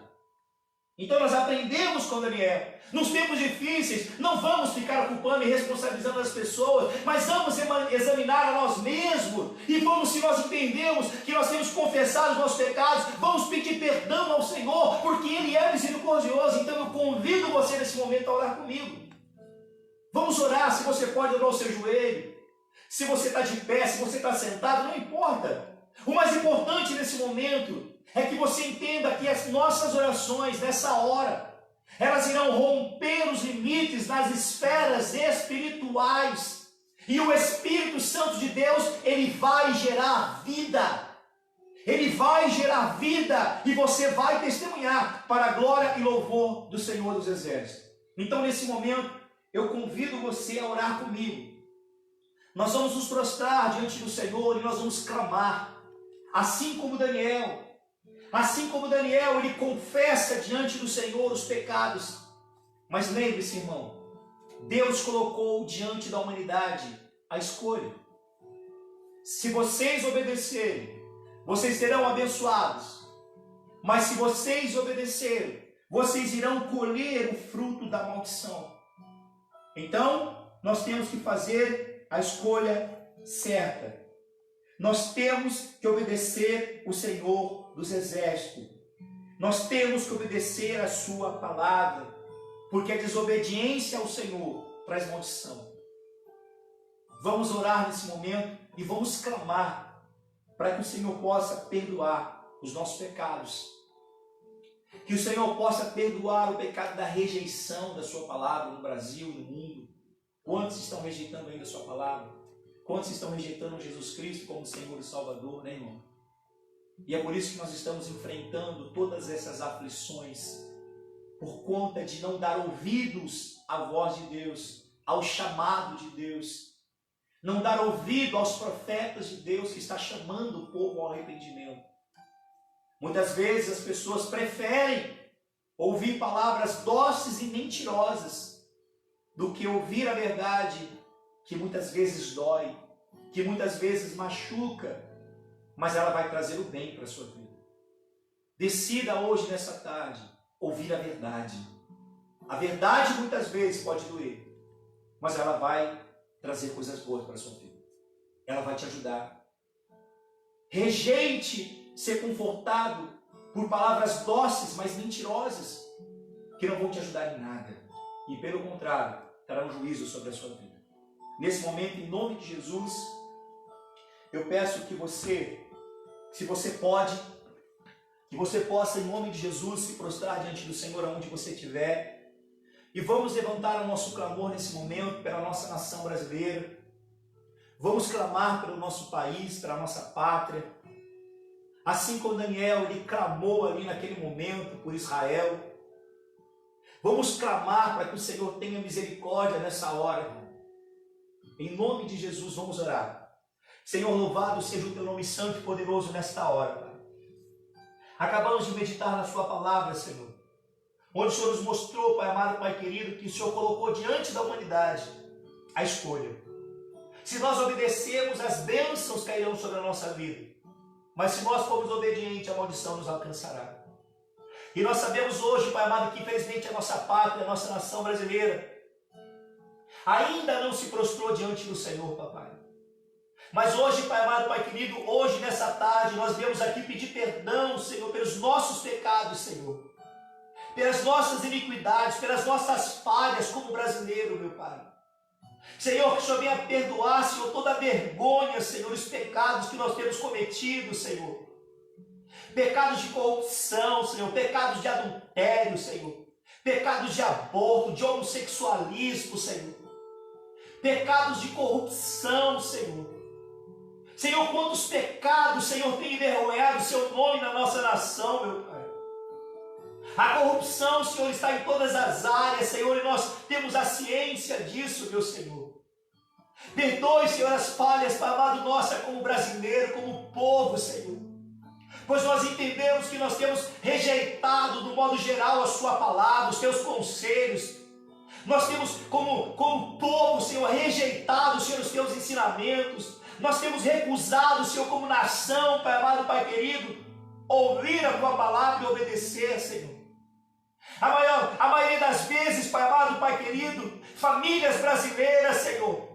Então nós aprendemos com Daniel. Nos tempos difíceis, não vamos ficar culpando e responsabilizando as pessoas, mas vamos examinar a nós mesmos, e vamos, se nós entendemos que nós temos que confessar os nossos pecados, vamos pedir perdão ao Senhor, porque Ele é misericordioso. Então eu convido você nesse momento a orar comigo. Vamos orar. Se você pode orar o seu joelho, se você está de pé, se você está sentado, não importa. O mais importante nesse momento é que você entenda que as nossas orações nessa hora, elas irão romper os limites nas esferas espirituais, e o Espírito Santo de Deus, ele vai gerar vida. Ele vai gerar vida, e você vai testemunhar para a glória e louvor do Senhor dos Exércitos. Então nesse momento, eu convido você a orar comigo. Nós vamos nos prostrar diante do Senhor e nós vamos clamar, assim como Daniel, ele confessa diante do Senhor os pecados. Mas lembre-se, irmão, Deus colocou diante da humanidade a escolha. Se vocês obedecerem, vocês serão abençoados. Mas se vocês desobedecerem, vocês irão colher o fruto da maldição. Então, nós temos que fazer a escolha certa. Nós temos que obedecer o Senhor dos Exércitos. Nós temos que obedecer a sua palavra, porque a desobediência ao Senhor traz maldição. Vamos orar nesse momento e vamos clamar para que o Senhor possa perdoar os nossos pecados. Que o Senhor possa perdoar o pecado da rejeição da sua palavra no Brasil e no mundo. Quantos estão rejeitando ainda a sua palavra? Quantos estão rejeitando Jesus Cristo como Senhor e Salvador, né, irmão? E é por isso que nós estamos enfrentando todas essas aflições, por conta de não dar ouvidos à voz de Deus, ao chamado de Deus, não dar ouvido aos profetas de Deus que está chamando o povo ao arrependimento. Muitas vezes as pessoas preferem ouvir palavras doces e mentirosas do que ouvir a verdade, que muitas vezes dói, que muitas vezes machuca, mas ela vai trazer o bem para a sua vida. Decida hoje, nessa tarde, ouvir a verdade. A verdade muitas vezes pode doer, mas ela vai trazer coisas boas para a sua vida. Ela vai te ajudar. Rejeite ser confortado por palavras doces, mas mentirosas, que não vão te ajudar em nada. E pelo contrário, trarão juízo sobre a sua vida. Nesse momento, em nome de Jesus, eu peço que você, se você pode, que você possa, em nome de Jesus, se prostrar diante do Senhor aonde você estiver. E vamos levantar o nosso clamor nesse momento pela nossa nação brasileira. Vamos clamar pelo nosso país, pela nossa pátria. Assim como Daniel, ele clamou ali naquele momento por Israel. Vamos clamar para que o Senhor tenha misericórdia nessa hora. Em nome de Jesus, vamos orar. Senhor, louvado seja o teu nome santo e poderoso nesta hora, Pai. Acabamos de meditar na sua palavra, Senhor, onde o Senhor nos mostrou, Pai amado, Pai querido, que o Senhor colocou diante da humanidade a escolha. Se nós obedecermos, as bênçãos cairão sobre a nossa vida. Mas se nós formos obedientes, a maldição nos alcançará. E nós sabemos hoje, Pai amado, que infelizmente a nossa pátria, a nossa nação brasileira, ainda não se prostrou diante do Senhor, papai. Mas hoje, Pai amado, Pai querido, hoje nessa tarde nós viemos aqui pedir perdão, Senhor, pelos nossos pecados, Senhor, pelas nossas iniquidades, pelas nossas falhas como brasileiro, meu Pai. Senhor, que o Senhor venha perdoar, Senhor, toda a vergonha, Senhor, os pecados que nós temos cometido, Senhor. Pecados de corrupção, Senhor, pecados de adultério, Senhor, pecados de aborto, de homossexualismo, Senhor, pecados de corrupção, Senhor. Senhor, quantos pecados, Senhor, tem envergonhado o seu nome na nossa nação, meu Pai. A corrupção, Senhor, está em todas as áreas, Senhor, e nós temos a ciência disso, meu Senhor. Perdoe, Senhor, as falhas, Pai amado, nossa como brasileiro, como povo, Senhor. Pois nós entendemos que nós temos rejeitado, do modo geral, a sua palavra, os teus conselhos. Nós temos, como povo, Senhor, rejeitado, Senhor, os teus ensinamentos. Nós temos recusado, Senhor, como nação, Pai amado, Pai querido, ouvir a tua palavra e obedecer, Senhor. A maioria das vezes, Pai amado, Pai querido, famílias brasileiras, Senhor,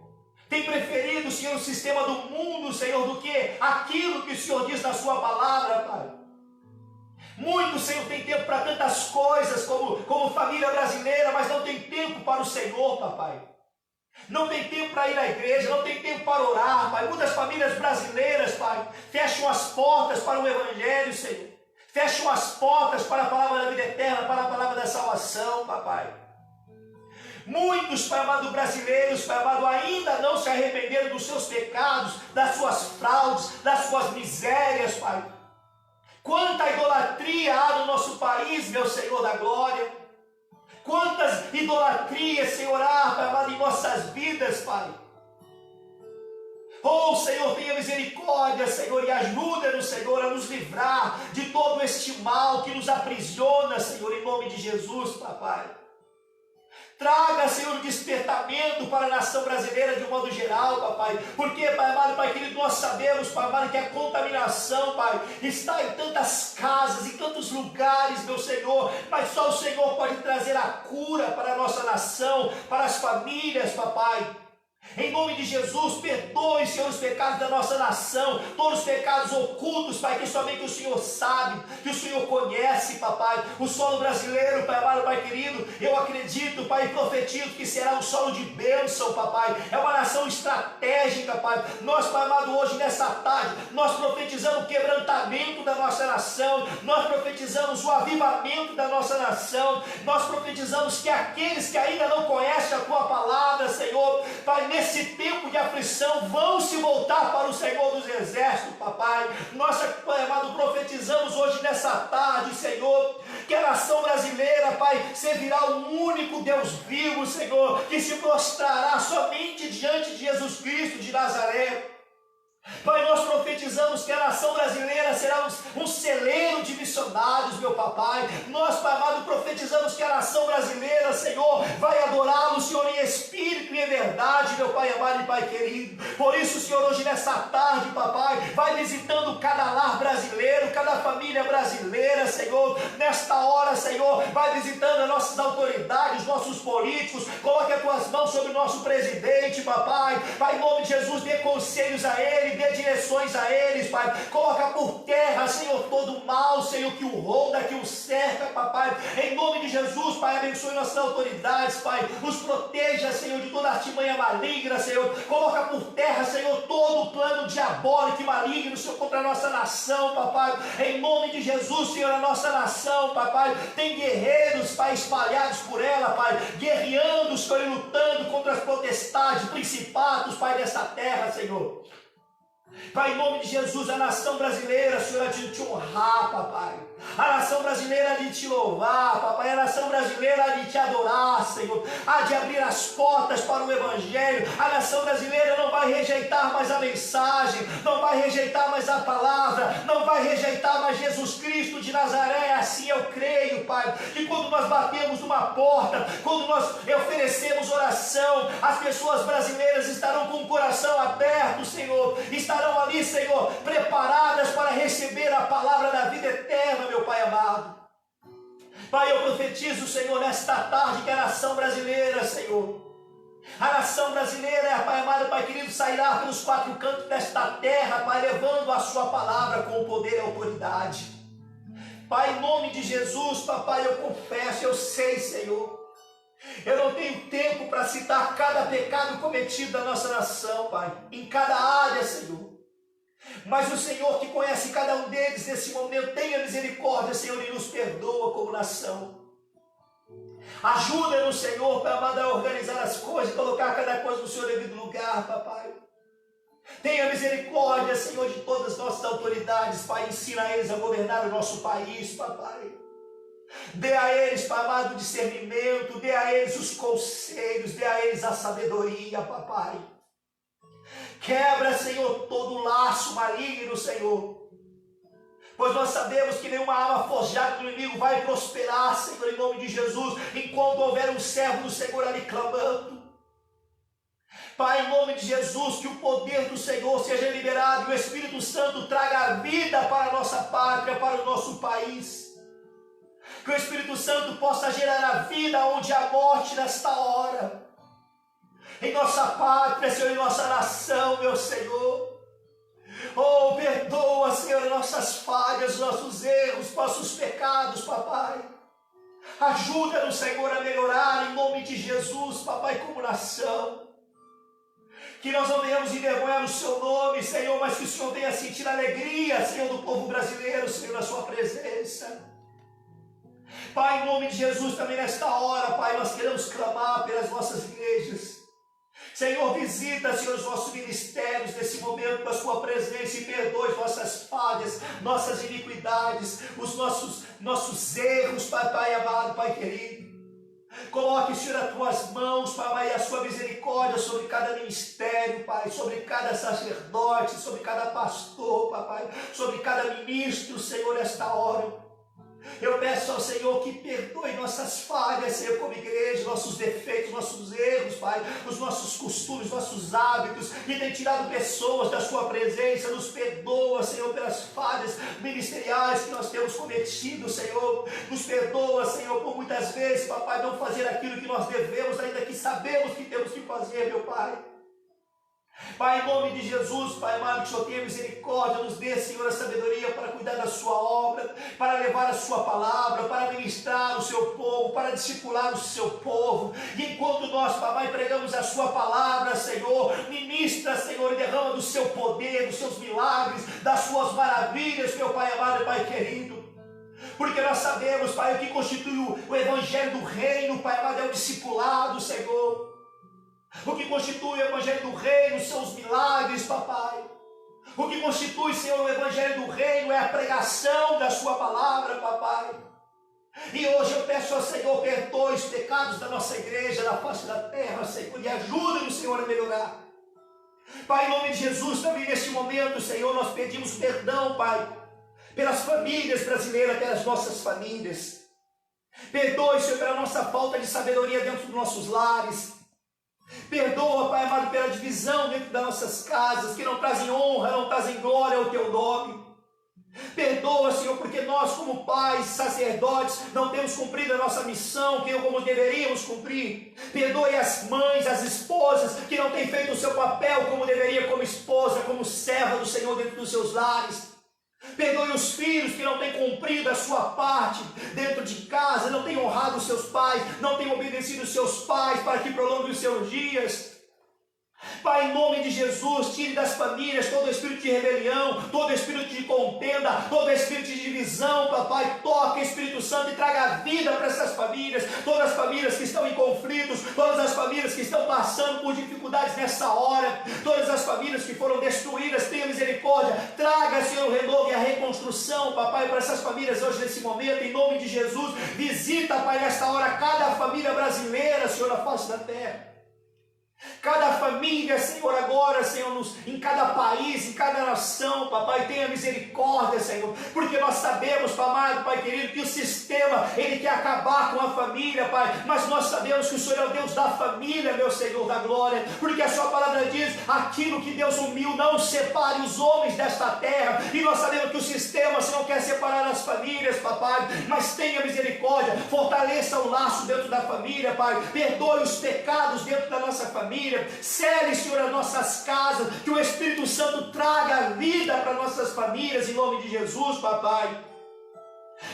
tem preferido, Senhor, o sistema do mundo, Senhor, do que aquilo que o Senhor diz na sua palavra, Pai. Muitos, Senhor, tem tempo para tantas coisas como família brasileira, mas não tem tempo para o Senhor, papai. Não tem tempo para ir à igreja, não tem tempo para orar, Pai. Muitas famílias brasileiras, Pai, fecham as portas para o Evangelho, Senhor. Fecham as portas para a palavra da vida eterna, para a palavra da salvação, papai. Muitos, Pai amado, brasileiros, Pai amado, ainda não se arrependeram dos seus pecados, das suas fraudes, das suas misérias, Pai. Quanta idolatria há no nosso país, meu Senhor da glória. Quantas idolatrias, Senhor, há, Pai amado, em nossas vidas, Pai. Oh, Senhor, tenha misericórdia, Senhor, e ajuda-nos, Senhor, a nos livrar de todo este mal que nos aprisiona, Senhor, em nome de Jesus, papai. Traga, Senhor, despertamento para a nação brasileira de um modo geral, papai. Porque, Pai amado, Pai querido, nós sabemos, Pai amado, que a contaminação, Pai, está em tantas casas, em tantos lugares, meu Senhor. Mas só o Senhor pode trazer a cura para a nossa nação, para as famílias, papai. Em nome de Jesus, perdoe, Senhor, os pecados da nossa nação, todos os pecados ocultos, Pai, que somente o Senhor sabe, que o Senhor conhece, papai. O solo brasileiro, Pai amado, Pai querido, eu acredito, Pai, e profetizo que será um solo de bênção, papai. É uma nação estratégica, Pai. Nós, Pai amado, hoje, nessa tarde, nós profetizamos o quebrantamento da nossa nação, nós profetizamos o avivamento da nossa nação, nós profetizamos que aqueles que ainda não conhecem a Tua palavra, Senhor, Pai, nesse tempo de aflição, vão se voltar para o Senhor dos Exércitos, papai. Nós, Pai amado, profetizamos hoje nessa tarde, Senhor, que a nação brasileira, Pai, servirá o único Deus vivo, Senhor, que se prostrará somente diante de Jesus Cristo de Nazaré. Pai, nós profetizamos que a nação brasileira será um celeiro de missionários, meu papai. Nós, Pai amado, profetizamos que a nação brasileira, Senhor, vai adorá-lo, Senhor, em espírito e em verdade, meu Pai amado e Pai querido. Por isso, Senhor, hoje nessa tarde, papai, vai visitando cada lar brasileiro, cada família brasileira, Senhor. Nesta hora, Senhor, vai visitando as nossas autoridades, nossos políticos. Coloque as Tuas mãos sobre o nosso presidente, papai. Pai, em nome de Jesus, dê conselhos a ele, dê direções a eles, Pai. Coloca por terra, Senhor, todo o mal, Senhor, que o ronda, que o cerca, papai. Em nome de Jesus, Pai, abençoe nossas autoridades, Pai. Os proteja, Senhor, de toda artimanha maligna, Senhor. Coloca por terra, Senhor, todo o plano diabólico e maligno, Senhor, contra a nossa nação, papai. Em nome de Jesus, Senhor, a nossa nação, papai, tem guerreiros, Pai, espalhados por ela, Pai, guerreando, Senhor, e lutando contra as potestades, principados, Pai, dessa terra, Senhor. Pai, em nome de Jesus, a nação brasileira, Senhor, há de te honrar, papai. A nação brasileira há de te louvar, papai. A nação brasileira há de te adorar, Senhor. Há de abrir as portas para o Evangelho. A nação brasileira não vai rejeitar mais a mensagem, não vai rejeitar mais a palavra, não vai rejeitar mais Jesus Cristo de Nazaré. Assim eu creio, Pai, que quando nós batemos numa porta, quando nós oferecemos oração, as pessoas brasileiras estarão com o coração aberto, Senhor. Estarão ali, Senhor, preparadas para receber a palavra da vida eterna, meu Pai amado. Pai, eu profetizo, Senhor, nesta tarde que a nação brasileira, Senhor, A nação brasileira, Pai amado, Pai querido, sairá pelos quatro cantos desta terra, Pai, levando a sua palavra com poder e autoridade. Pai, em nome de Jesus, papai, eu confesso, eu sei, Senhor, eu não tenho tempo para citar cada pecado cometido da nossa nação, Pai, em cada área, Senhor. Mas o Senhor que conhece cada um deles nesse momento, tenha misericórdia, Senhor, e nos perdoa como nação. Ajuda-nos, Senhor, para mandar organizar as coisas, colocar cada coisa no seu devido lugar, papai. Tenha misericórdia, Senhor, de todas as nossas autoridades, Pai. Ensina eles a governar o nosso país, papai. Dê a eles, Pai amado, discernimento, dê a eles os conselhos, dê a eles a sabedoria, papai. Quebra, Senhor, todo o laço maligno, Senhor. Pois nós sabemos que nenhuma arma forjada do inimigo vai prosperar, Senhor, em nome de Jesus, enquanto houver um servo do Senhor ali clamando. Pai, em nome de Jesus, que o poder do Senhor seja liberado e o Espírito Santo traga a vida para a nossa pátria, para o nosso país. Que o Espírito Santo possa gerar a vida onde há morte nesta hora. Em nossa pátria, Senhor, em nossa nação, meu Senhor. Oh, perdoa, Senhor, nossas falhas, nossos erros, nossos pecados, papai. Ajuda-nos, Senhor, a melhorar em nome de Jesus, papai, como nação. Que nós não venhamos envergonhar o seu nome, Senhor, mas que o Senhor venha sentir a alegria, Senhor, do povo brasileiro, Senhor, na sua presença. Pai, em nome de Jesus, também nesta hora, Pai, nós queremos clamar pelas nossas igrejas. Senhor, visita, Senhor, os nossos ministérios nesse momento com a sua presença e perdoe nossas falhas, nossas iniquidades, os nossos erros, Pai amado, Pai querido. Coloque, Senhor, as tuas mãos, Pai, e a sua misericórdia sobre cada ministério, Pai, sobre cada sacerdote, sobre cada pastor, Pai, sobre cada ministro, Senhor, nesta hora. Eu peço ao Senhor que perdoe nossas falhas, Senhor, como igreja, nossos defeitos, nossos erros, Pai, os nossos costumes, nossos hábitos, que tem tirado pessoas da sua presença. Nos perdoa, Senhor, pelas falhas ministeriais que nós temos cometido, Senhor. Nos perdoa, Senhor, por muitas vezes, papai, não fazer aquilo que nós devemos, ainda que sabemos que temos que fazer, meu Pai. Pai, em nome de Jesus, Pai amado, que o Senhor tenha misericórdia, nos dê, Senhor, a sabedoria para cuidar da sua obra, para levar a sua palavra, para ministrar o seu povo, para discipular o seu povo. E enquanto nós, Pai, pregamos a sua palavra, Senhor, ministra, Senhor, e derrama do seu poder, dos seus milagres, das suas maravilhas, meu Pai amado e Pai querido. Porque nós sabemos, Pai, o que constitui o evangelho do reino, Pai amado, é o discipulado, Senhor. O que constitui o evangelho do reino são os milagres, papai. O que constitui, Senhor, o evangelho do reino é a pregação da sua palavra, papai. E hoje eu peço ao Senhor, perdoe os pecados da nossa igreja, da face da terra, Senhor, e ajuda-nos, Senhor, a melhorar. Pai, em nome de Jesus, também neste momento, Senhor, nós pedimos perdão, Pai, pelas famílias brasileiras, pelas nossas famílias. Perdoe, Senhor, pela nossa falta de sabedoria dentro dos nossos lares. Perdoa, Pai amado, pela divisão dentro das nossas casas, que não trazem honra, não trazem glória ao teu nome. Perdoa, Senhor, porque nós, como pais, sacerdotes, não temos cumprido a nossa missão, como deveríamos cumprir. Perdoe as mães, as esposas, que não têm feito o seu papel como deveria, como esposa, como serva do Senhor dentro dos seus lares. Perdoe os filhos que não têm cumprido a sua parte dentro de casa, não têm honrado os seus pais, não têm obedecido os seus pais para que prolonguem os seus dias. Pai, em nome de Jesus, tire das famílias todo espírito de rebelião, todo espírito de contenda, todo espírito de divisão, papai. Toque, Espírito Santo, e traga vida para essas famílias, todas as famílias que estão em conflitos, todas as famílias que estão passando por dificuldades nessa hora, todas as famílias que foram destruídas, tenha misericórdia, traga, Senhor, o renovo e a reconstrução, papai, para essas famílias hoje nesse momento, em nome de Jesus. Visita, Pai, nesta hora cada família brasileira, Senhor, na face da terra. Cada família, Senhor, agora agora, Senhor, em cada país, em cada nação, papai, tenha misericórdia, Senhor, porque nós sabemos, Pai amado, Pai querido, que o sistema, ele quer acabar com a família, Pai, mas nós sabemos que o Senhor é o Deus da família, meu Senhor da glória, porque a sua palavra diz, aquilo que Deus uniu, não separe os homens desta terra, e nós sabemos que o sistema, Senhor, quer separar as famílias, papai, mas tenha misericórdia, fortaleça o laço dentro da família, Pai, perdoe os pecados dentro da nossa família, cele, Senhor, as nossas casas, que o Espírito Santo traga vida para nossas famílias, em nome de Jesus, papai.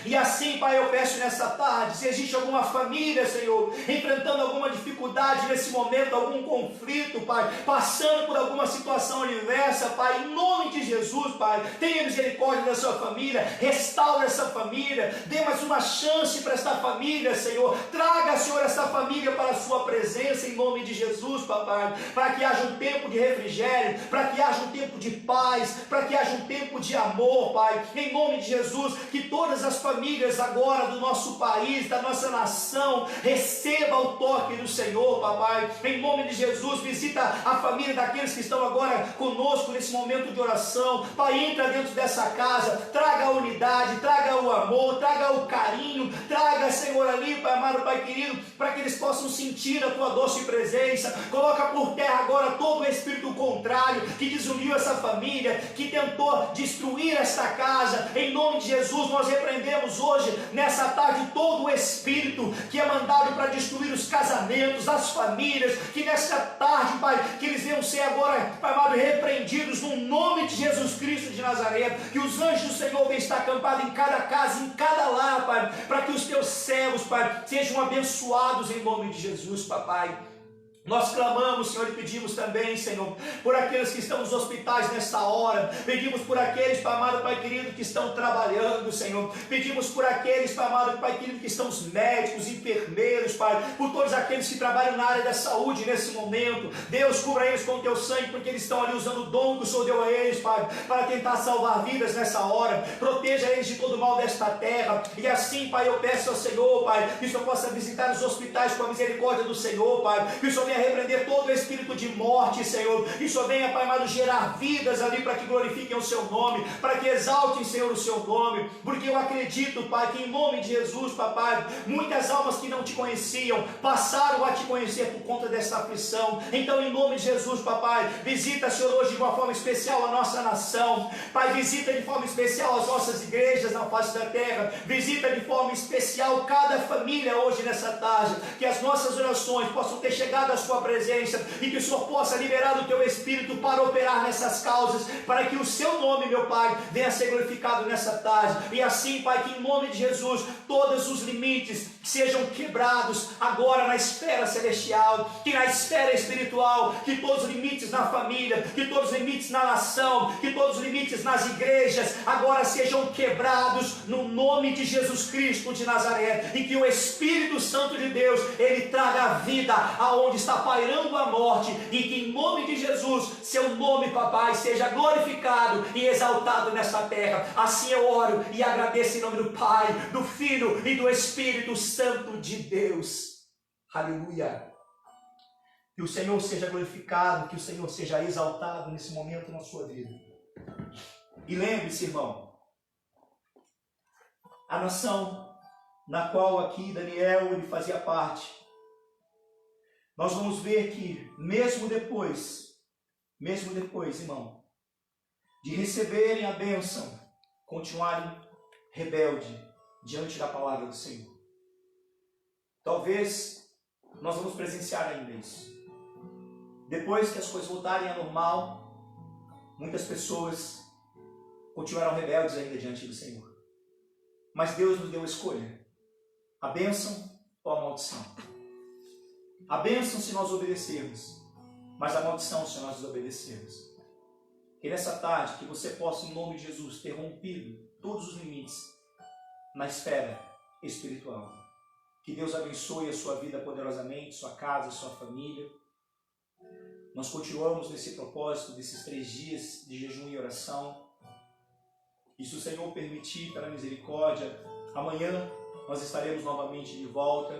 E assim, Pai, eu peço nessa tarde, se existe alguma família, Senhor, enfrentando alguma dificuldade nesse momento, algum conflito, Pai, passando por alguma situação adversa, Pai, em nome de Jesus, Pai, tenha misericórdia da sua família, restaure essa família, dê mais uma chance para esta família, Senhor, traga, Senhor, essa família para a sua presença, em nome de Jesus, Papai, para que haja um tempo de refrigério, para que haja um tempo de paz, para que haja um tempo de amor, Pai, em nome de Jesus, que todas as famílias agora do nosso país, da nossa nação, receba o toque do Senhor, papai, em nome de Jesus, visita a família daqueles que estão agora conosco nesse momento de oração, Pai, entra dentro dessa casa, traga a unidade, traga o amor, traga o carinho, traga, Senhor, ali, Pai amado, Pai querido, para que eles possam sentir a tua doce presença, coloca por terra agora todo o espírito contrário, que desuniu essa família, que tentou destruir esta casa, em nome de Jesus, nós repreendemos hoje, nessa tarde, todo o espírito que é mandado para destruir os casamentos, as famílias, que nessa tarde, Pai, que eles venham ser agora, Pai amado, repreendidos no nome de Jesus Cristo de Nazaré, que os anjos do Senhor venham estar acampados em cada casa, em cada lar, Pai, para que os teus servos, Pai, sejam abençoados em nome de Jesus, Papai. Nós clamamos, Senhor, e pedimos também, Senhor, por aqueles que estão nos hospitais nesta hora, pedimos por aqueles, Pai amado, Pai querido, que estão trabalhando, Senhor, pedimos por aqueles, Pai amado, Pai querido, que estão os médicos, enfermeiros, Pai, por todos aqueles que trabalham na área da saúde nesse momento, Deus, cubra eles com o teu sangue, porque eles estão ali usando o dom que o Senhor deu a eles, Pai, para tentar salvar vidas nessa hora, proteja eles de todo o mal desta terra, e assim, Pai, eu peço ao Senhor, Pai, que o Senhor possa visitar os hospitais com a misericórdia do Senhor, Pai, que o Senhor venha repreender todo o espírito de morte, Senhor, e só venha, Pai amado, gerar vidas ali para que glorifiquem o seu nome, para que exaltem, Senhor, o seu nome, porque eu acredito, Pai, que em nome de Jesus, Papai, muitas almas que não te conheciam, passaram a te conhecer por conta dessa aflição, então em nome de Jesus, Papai, visita, Senhor, hoje de uma forma especial a nossa nação, Pai, visita de forma especial as nossas igrejas na face da terra, visita de forma especial cada família hoje nessa tarde, que as nossas orações possam ter chegado à sua presença, e que o Senhor possa liberar o teu Espírito para operar nessas causas, para que o seu nome, meu Pai, venha a ser glorificado nessa tarde, e assim, Pai, que em nome de Jesus, todos os limites sejam quebrados agora na esfera celestial, que na esfera espiritual, que todos os limites na família, que todos os limites na nação, que todos os limites nas igrejas, agora sejam quebrados no nome de Jesus Cristo de Nazaré, e que o Espírito Santo de Deus, ele traga vida aonde está pairando a morte, e que em nome de Jesus, seu nome, Papai, seja glorificado e exaltado nessa terra. Assim eu oro e agradeço em nome do Pai, do Filho e do Espírito Santo de Deus. Aleluia. Que o Senhor seja glorificado, que o Senhor seja exaltado nesse momento na sua vida. E lembre-se, irmão, a nação na qual aqui Daniel ele fazia parte, nós vamos ver que mesmo depois, irmão, de receberem a bênção, continuarem rebelde diante da palavra do Senhor. Talvez nós vamos presenciar ainda isso. Depois que as coisas voltarem ao normal, muitas pessoas continuarão rebeldes ainda diante do Senhor. Mas Deus nos deu a escolha: a bênção ou a maldição. A bênção se nós obedecermos, mas a maldição se nós desobedecermos. Que nessa tarde, que você possa, em nome de Jesus, ter rompido todos os limites na esfera espiritual. Que Deus abençoe a sua vida poderosamente, sua casa, sua família. Nós continuamos nesse propósito desses 3 dias de jejum e oração. E se o Senhor permitir, pela misericórdia, amanhã nós estaremos novamente de volta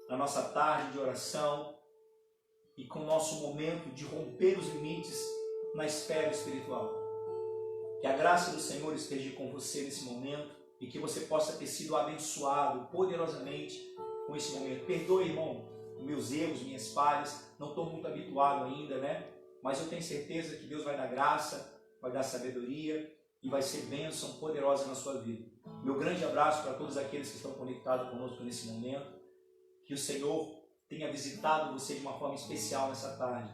na nossa tarde de oração. e com o nosso momento de romper os limites na esfera espiritual. Que a graça do Senhor esteja com você nesse momento e que você possa ter sido abençoado poderosamente com esse momento. Perdoe, irmão, meus erros, minhas falhas, não estou muito habituado ainda, né? Mas eu tenho certeza que Deus vai dar graça, vai dar sabedoria e vai ser bênção poderosa na sua vida. Meu grande abraço para todos aqueles que estão conectados conosco nesse momento. Que o Senhor tenha visitado você de uma forma especial nessa tarde.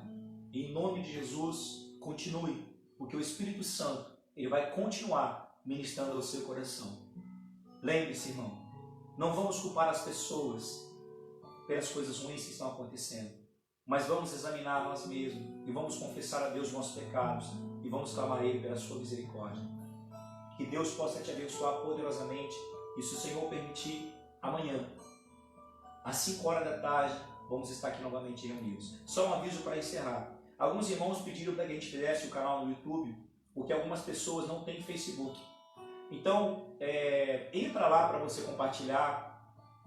E em nome de Jesus, continue, porque o Espírito Santo, ele vai continuar ministrando ao seu coração. Lembre-se, irmão, não vamos culpar as pessoas pelas coisas ruins que estão acontecendo, mas vamos examinar nós mesmos e vamos confessar a Deus os nossos pecados e vamos clamar a Ele pela sua misericórdia. Que Deus possa te abençoar poderosamente e, se o Senhor permitir, amanhã, às 5 horas da tarde, vamos estar aqui novamente reunidos. Só um aviso para encerrar. Alguns irmãos pediram para que a gente fizesse o canal no YouTube, porque algumas pessoas não têm Facebook. Então, entra lá para você compartilhar,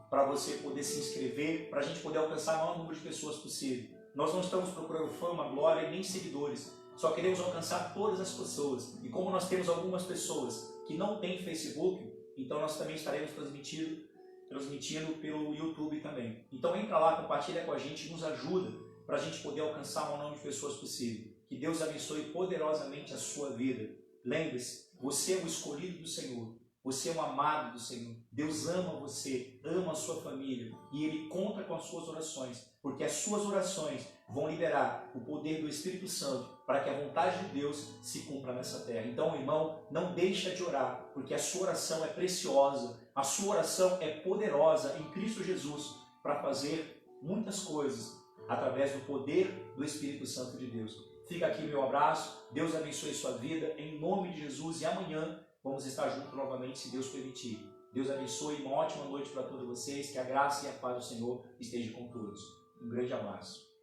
para você poder se inscrever, para a gente poder alcançar o maior número de pessoas possível. Nós não estamos procurando fama, glória e nem seguidores. Só queremos alcançar todas as pessoas. E como nós temos algumas pessoas que não têm Facebook, então nós também estaremos transmitindo pelo YouTube também. Então entra lá, compartilha com a gente, nos ajuda para a gente poder alcançar o maior número de pessoas possível. Que Deus abençoe poderosamente a sua vida. Lembre-se, você é o escolhido do Senhor. Você é um amado do Senhor. Deus ama você, ama a sua família e Ele conta com as suas orações, porque as suas orações vão liberar o poder do Espírito Santo para que a vontade de Deus se cumpra nessa terra. Então, irmão, não deixa de orar, porque a sua oração é preciosa, a sua oração é poderosa em Cristo Jesus para fazer muitas coisas através do poder do Espírito Santo de Deus. Fica aqui o meu abraço, Deus abençoe sua vida, em nome de Jesus, e amanhã vamos estar juntos novamente, se Deus permitir. Deus abençoe, uma ótima noite para todos vocês, que a graça e a paz do Senhor estejam com todos. Um grande abraço.